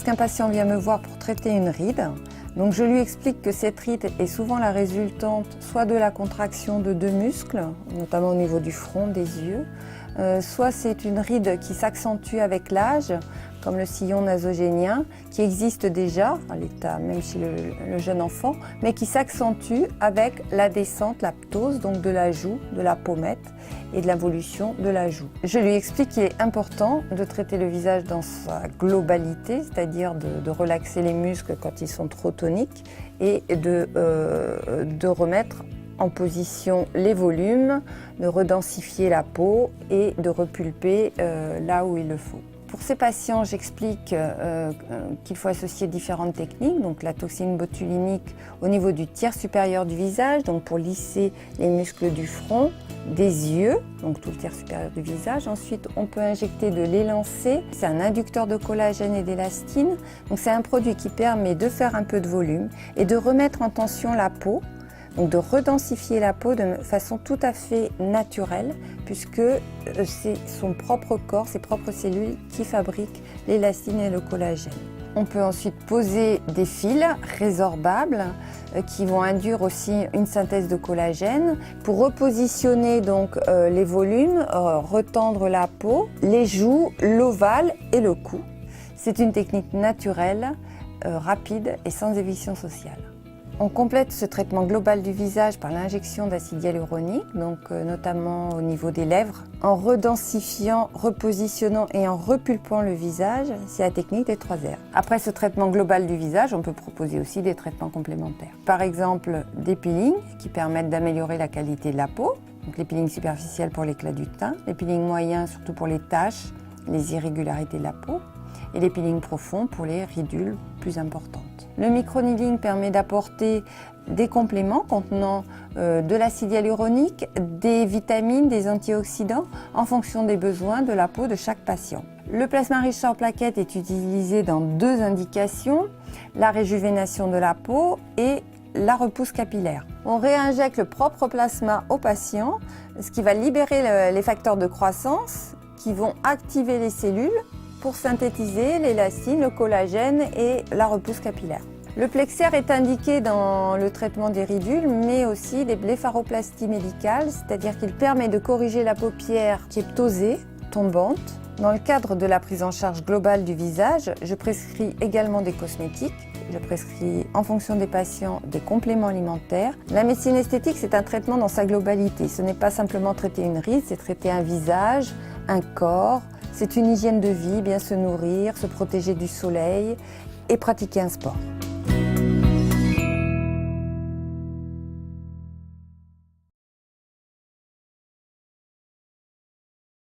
lorsqu'un patient vient me voir pour traiter une ride, donc je lui explique que cette ride est souvent la résultante soit de la contraction de deux muscles, notamment au niveau du front, des yeux, soit c'est une ride qui s'accentue avec l'âge, comme le sillon nasogénien, qui existe déjà à l'état même chez le jeune enfant, mais qui s'accentue avec la descente, la ptose, donc de la joue, de la pommette et de l'involution de la joue. Je lui explique qu'il est important de traiter le visage dans sa globalité, c'est-à-dire de relaxer les muscles quand ils sont trop toniques et de remettre en position les volumes, de redensifier la peau et de repulper là où il le faut. Pour ces patients, j'explique qu'il faut associer différentes techniques, donc la toxine botulinique au niveau du tiers supérieur du visage, donc pour lisser les muscles du front, des yeux, donc tout le tiers supérieur du visage. Ensuite, on peut injecter de l'élancé, c'est un inducteur de collagène et d'élastine, donc c'est un produit qui permet de faire un peu de volume et de remettre en tension la peau. Donc de redensifier la peau de façon tout à fait naturelle, puisque c'est son propre corps, ses propres cellules qui fabriquent l'élastine et le collagène. On peut ensuite poser des fils résorbables qui vont induire aussi une synthèse de collagène pour repositionner donc les volumes, retendre la peau, les joues, l'ovale et le cou. C'est une technique naturelle, rapide et sans éviction sociale. On complète ce traitement global du visage par l'injection d'acide hyaluronique, donc notamment au niveau des lèvres, en redensifiant, repositionnant et en repulpant le visage. C'est la technique des 3 R. Après ce traitement global du visage, on peut proposer aussi des traitements complémentaires. Par exemple, des peelings qui permettent d'améliorer la qualité de la peau, donc les peelings superficiels pour l'éclat du teint, les peelings moyens surtout pour les taches, les irrégularités de la peau, et les peelings profonds pour les ridules plus importantes. Le microneedling permet d'apporter des compléments contenant de l'acide hyaluronique, des vitamines, des antioxydants en fonction des besoins de la peau de chaque patient. Le plasma riche en plaquettes est utilisé dans 2 indications, la réjuvénation de la peau et la repousse capillaire. On réinjecte le propre plasma au patient, ce qui va libérer les facteurs de croissance qui vont activer les cellules pour synthétiser l'élastine, le collagène et la repousse capillaire. Le Plexair est indiqué dans le traitement des ridules, mais aussi des blépharoplasties médicales, c'est-à-dire qu'il permet de corriger la paupière qui est ptosée, tombante. Dans le cadre de la prise en charge globale du visage, je prescris également des cosmétiques. Je prescris en fonction des patients des compléments alimentaires. La médecine esthétique, c'est un traitement dans sa globalité. Ce n'est pas simplement traiter une ride, c'est traiter un visage, un corps. C'est une hygiène de vie, bien se nourrir, se protéger du soleil et pratiquer un sport.